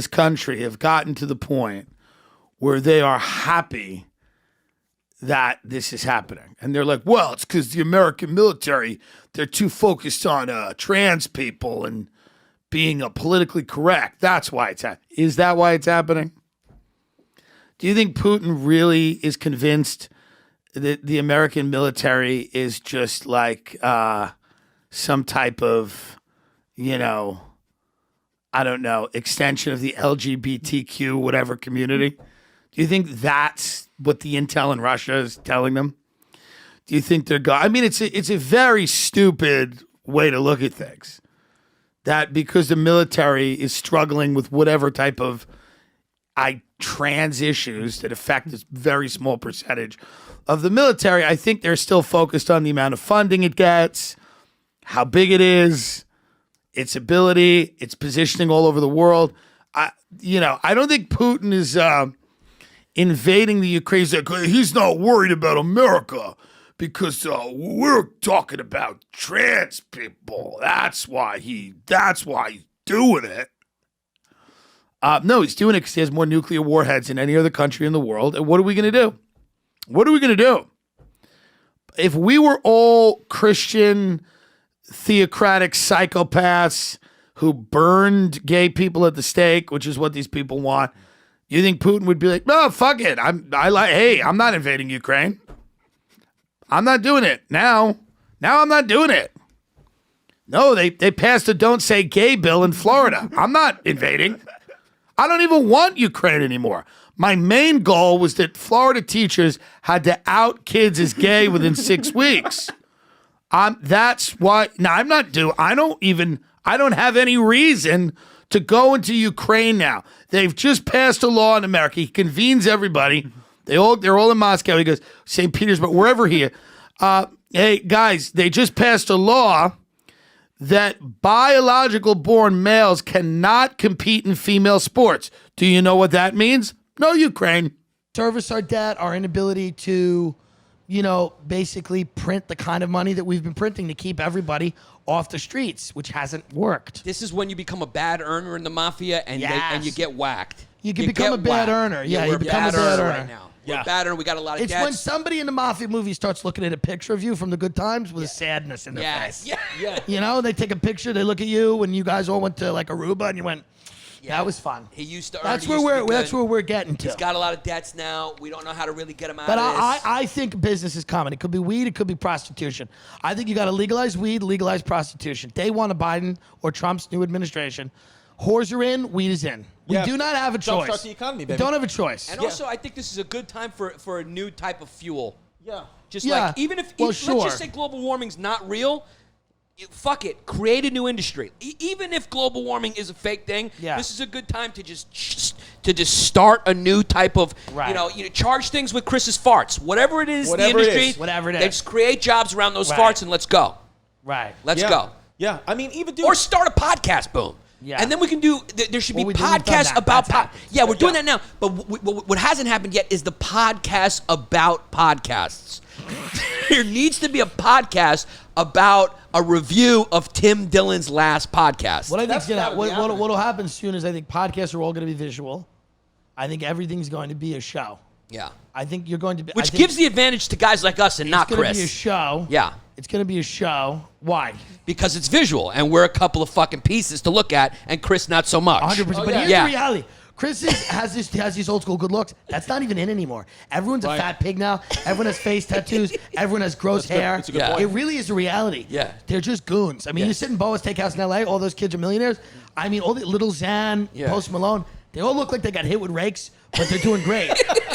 this country have gotten to the point where they are happy that this is happening. And they're like, well, it's because the American military, they're too focused on trans people and being politically correct. That's why it's happening. Is that why it's happening? Do you think Putin really is convinced that the American military is just like some type of, I don't know, extension of the LGBTQ whatever community? Do you think that's what the intel in Russia is telling them? Do you think they're I mean, it's a very stupid way to look at things. That because the military is struggling with whatever type of trans issues that affect this very small percentage of the military, I think they're still focused on the amount of funding it gets, how big it is, its ability, its positioning all over the world. I don't think Putin is invading the Ukraine. He's not worried about America because we're talking about trans people. That's why he's doing it. No, he's doing it because he has more nuclear warheads than any other country in the world. And what are we going to do? What are we going to do? If we were all Christian, theocratic psychopaths who burned gay people at the stake, which is what these people want, you think Putin would be like, no, fuck it. I'm not invading Ukraine. I'm not doing it now. Now I'm not doing it. No, they passed a don't say gay bill in Florida. I'm not invading. I don't even want Ukraine anymore. My main goal was that Florida teachers had to out kids as gay within 6 weeks. That's why. Now I'm not doing. I don't have any reason to go into Ukraine now. They've just passed a law in America. He convenes everybody. They're all in Moscow. He goes, St. Petersburg, wherever he is. Hey, guys, they just passed a law that biological born males cannot compete in female sports. Do you know what that means? No, Ukraine. Service our debt, our inability to, basically print the kind of money that we've been printing to keep everybody off the streets, which hasn't worked. This is when you become a bad earner in the mafia and you get whacked. You can become a bad earner. Yeah, you become a bad earner right now. We're bad earner. We got a lot of It's debts. when somebody in the mafia movie starts looking at a picture of you from the good times with a sadness in their face. Yeah. They take a picture, they look at you when you guys all went to like Aruba and you went, that was fun. He used to earn. That's where we're getting to. He's got a lot of debts now. We don't know how to really get him out but of this. I think business is common. It could be weed, it could be prostitution. I think you got to legalize weed, legalize prostitution. Day one of Biden or Trump's new administration, whores are in, weed is in. We do not have a choice. Jumpstart the economy, baby. We don't have a choice. And also, I think this is a good time for a new type of fuel. Yeah. Just like, even if, let's just say global warming's not real, fuck it, create a new industry. Even if global warming is a fake thing, this is a good time to just start a new type of, charge things with Chris's farts. Whatever it is, the industry, whatever it is. They just create jobs around those farts and let's go. Right. Let's go. Yeah. I mean, even or start a podcast, boom. Yeah. And then we can do, there should be podcasts about, we're doing that now. But what hasn't happened yet is the podcast about podcasts. There needs to be a podcast about a review of Tim Dillon's last podcast. What I think's gonna what'll happen soon is I think podcasts are all going to be visual. I think everything's going to be a show. Yeah. I think you're going to be... Which gives the advantage to guys like us and not Chris. It's going to be a show. Yeah. It's going to be a show. Why? Because it's visual, and we're a couple of fucking pieces to look at, and Chris not so much. 100%. But here's the reality. Chris has these old school good looks. That's not even in anymore. Everyone's a fat pig now. Everyone has face tattoos. Everyone has gross hair. That's a good point. It really is a reality. Yeah. They're just goons. I mean, you sit in Boa's Steakhouse in L.A., all those kids are millionaires. I mean, all the Little Xan, Post Malone, they all look like they got hit with rakes, but they're doing great.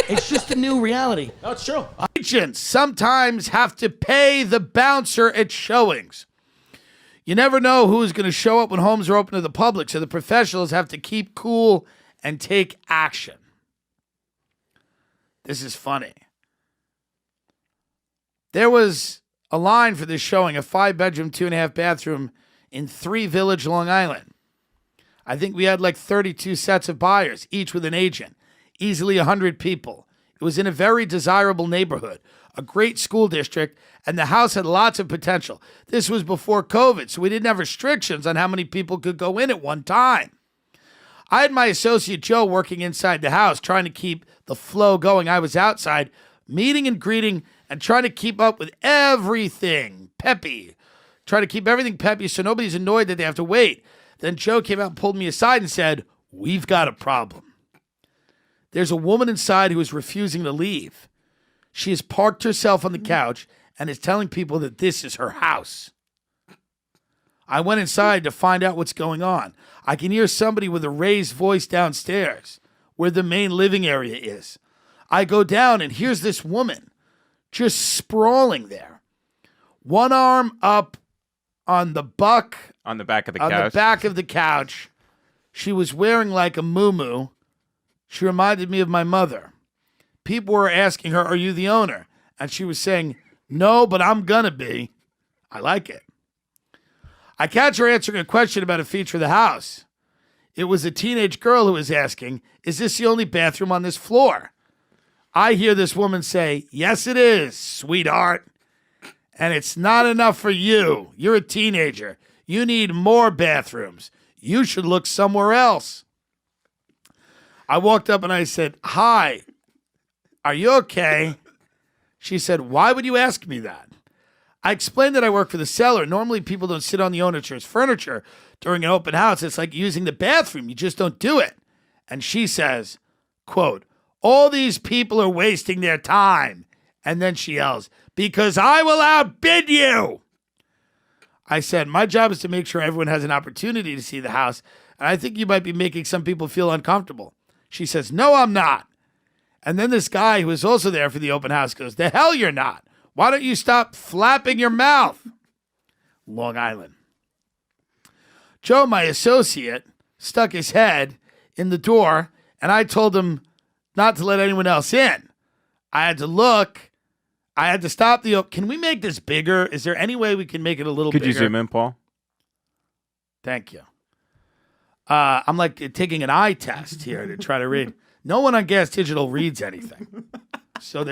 It's just a new reality. No, it's true. Agents sometimes have to pay the bouncer at showings. You never know who's going to show up when homes are open to the public, so the professionals have to keep cool and take action. This is funny. There was a line for this showing, a 5-bedroom, 2.5 bathroom in 3 Village, Long Island. I think we had like 32 sets of buyers, each with an agent. Easily 100 people. It was in a very desirable neighborhood, a great school district, and the house had lots of potential. This was before COVID, so we didn't have restrictions on how many people could go in at one time. I had my associate Joe working inside the house, trying to keep the flow going. I was outside, meeting and greeting, and trying to keep up with everything peppy. Trying to keep everything peppy so nobody's annoyed that they have to wait. Then Joe came out and pulled me aside and said, "We've got a problem. There's a woman inside who is refusing to leave. She has parked herself on the couch and is telling people that this is her house." I went inside to find out what's going on. I can hear somebody with a raised voice downstairs where the main living area is. I go down and here's this woman just sprawling there. One arm up on the back of the couch. On the back of the couch. She was wearing like a muumuu. She reminded me of my mother. People were asking her, "Are you the owner?" And she was saying, "No, but I'm gonna be." I like it. I catch her answering a question about a feature of the house. It was a teenage girl who was asking, "Is this the only bathroom on this floor?" I hear this woman say, "Yes, it is, sweetheart. And it's not enough for you. You're a teenager. You need more bathrooms. You should look somewhere else." I walked up and I said, "Hi, are you okay?" She said, "Why would you ask me that?" I explained that I work for the seller. Normally people don't sit on the owner's furniture during an open house. It's like using the bathroom. You just don't do it. And she says, quote, "All these people are wasting their time." And then she yells, "Because I will outbid you." I said, "My job is to make sure everyone has an opportunity to see the house. And I think you might be making some people feel uncomfortable." She says, "No, I'm not." And then this guy who was also there for the open house goes, "The hell you're not. Why don't you stop flapping your mouth?" Long Island. Joe, my associate, stuck his head in the door, and I told him not to let anyone else in. I had to look. I had to stop the... Can we make this bigger? Is there any way we can make it a little bigger? Could you zoom in, Paul? Thank you. I'm like taking an eye test here to try to read. No one on Gas Digital reads anything. So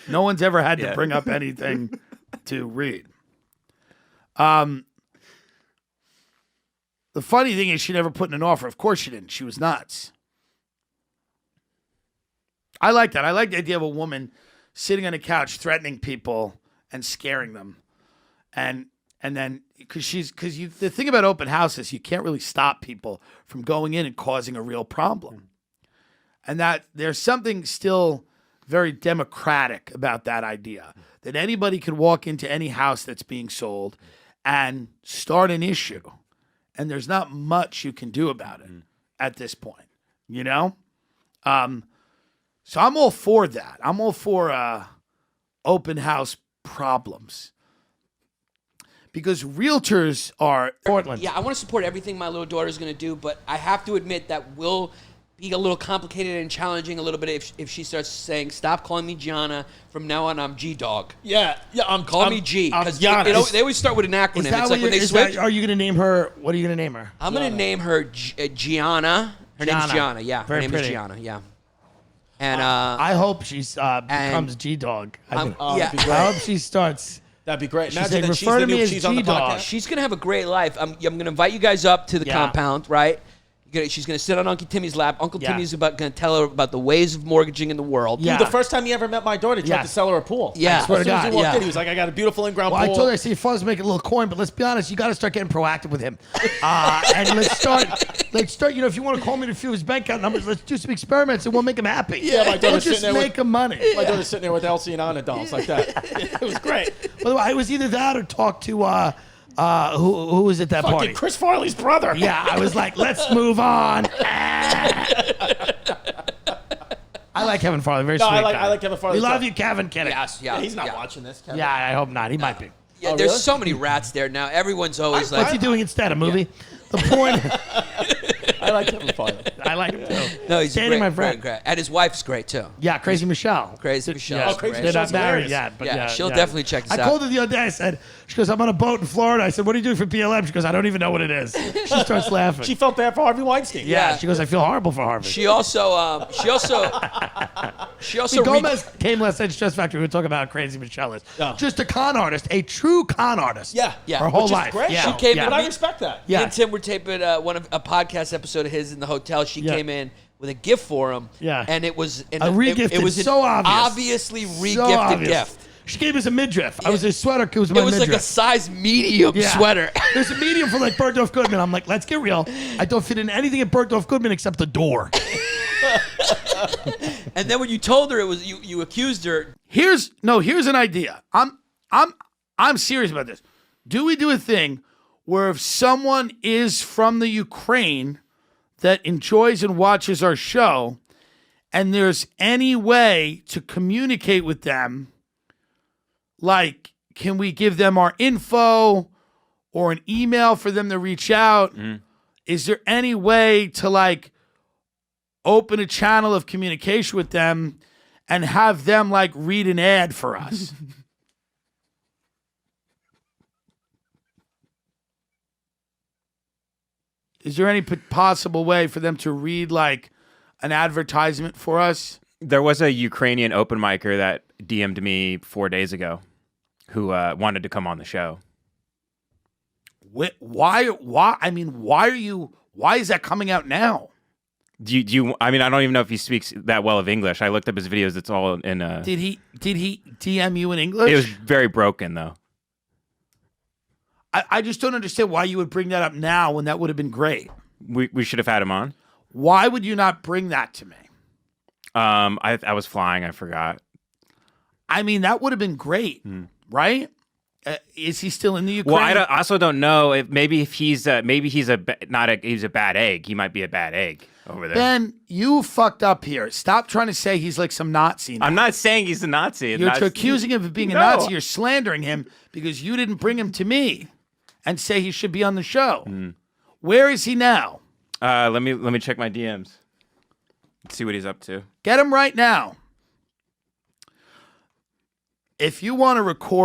no one's ever had to bring up anything to read. The funny thing is she never put in an offer. Of course she didn't. She was nuts. I like that. I like the idea of a woman sitting on a couch threatening people and scaring them. And then the thing about open houses, you can't really stop people from going in and causing a real problem. And that there's something still very democratic about that idea, that anybody could walk into any house that's being sold and start an issue. And there's not much you can do about it at this point, you know? So I'm all for that. I'm all for open house problems. Because realtors are... Portland. Yeah, I want to support everything my little daughter's going to do, but I have to admit that will be a little complicated and challenging a little bit if she starts saying, "Stop calling me Gianna. From now on, I'm G-Dog." Yeah. Call me G. I'm Gianna. They always start with an acronym. It's like when they switch. Are you going to name her? What are you going to name her? I'm going to name her Gianna. Her name's Gianna, yeah. Very her name pretty. is Gianna, yeah. And I hope she becomes G-Dog. yeah. I hope she starts... That'd be great. She Imagine said, that she's "Refer the to me new as cheese on the G-Dog." podcast. She's going to have a great life. I'm going to invite you guys up to the compound, right? She's going to sit on Uncle Timmy's lap. Uncle Timmy's going to tell her about the ways of mortgaging in the world. Yeah. Dude, the first time he ever met my daughter, he tried to sell her a pool. Yeah. As Swear to soon as he God, walked in, he was like, "I got a beautiful in-ground Well, pool." I told her, I said, "Your father's making a little coin, but let's be honest, you got to start getting proactive with him. And let's start, you know, if you want to call me to few his bank account numbers, let's do some experiments and we'll make him happy. Yeah, my daughter's We'll sitting just there make him money." My daughter's sitting there with Elsie and Anna dolls like that. It was great. By the way, it was either that or talk to, who was at that Fucking party? Chris Farley's brother. Yeah, I was like, let's move on. I like Kevin Farley, very sweet I guy. like Kevin Farley. We love you, Kevin. Kidding. Yes, Yeah, yeah. he's not yeah. watching this. Kevin. Yeah, I hope not. He might be. Yeah, Oh, there's really? so many rats there now. Everyone's always What's like... he doing instead? A movie? The point. I like Kevin Farley. I like him too. No, he's Danny, great, my friend. great. And his wife's great, too. Yeah, Crazy Michelle. Crazy Michelle. Yeah. Oh, Crazy They're not Michelle's married hilarious. yet, but Yeah, she'll definitely check this I out. called her the other day. I said, she goes, "I'm on a boat in Florida." I said, "What are you doing for BLM?" She goes, "I don't even know what it is." She starts laughing. She felt bad for Harvey Weinstein. yeah, Yeah. she goes, "I feel horrible for Harvard." She also Gomez came last night to Stress Factory. We were talking about how crazy Michelle is. Yeah. Just a con artist, a true con artist. Yeah. Yeah. Her whole Which is life. great. Yeah. She came yeah. in But I respect that. Yeah. Me and Tim were taping a podcast episode of his in the hotel. She she came in with a gift for him. Yeah. And it was A re-gifted, it was an so obvious. obviously re-gifted gift. She gave us a midriff. I was a sweater. It was my It was midriff. like a size medium sweater. There's a medium for like Bergdorf Goodman. I'm like, let's get real. I don't fit in anything at Bergdorf Goodman except the door. And then when you told her it was you accused her. Here's an idea. I'm serious about this. Do we do a thing where if someone is from the Ukraine that enjoys and watches our show, and there's any way to communicate with them, like, can we give them our info or an email for them to reach out? Is there any way to like open a channel of communication with them and have them like read an ad for us? Is there any possible way for them to read like an advertisement for us? There was a Ukrainian open micer that DM'd me 4 days ago who wanted to come on the show. Why? I mean, why is that coming out now? Do you? I mean, I don't even know if he speaks that well of English. I looked up his videos. It's all in. Did he DM you in English? It was very broken though. I just don't understand why you would bring that up now when that would have been great. We should have had him on. Why would you not bring that to me? I was flying. I forgot. I mean, that would have been great, right? Is he still in the Ukraine? Well, I also don't know if he's a bad egg. He might be a bad egg over there. Ben, you fucked up here. Stop trying to say he's like some Nazi now. I'm not saying he's a Nazi. You're accusing him of being a Nazi. You're slandering him because you didn't bring him to me and say he should be on the show. Where is he now? Let me check my DMs. Let's see what he's up to. Get him right now. If you want to record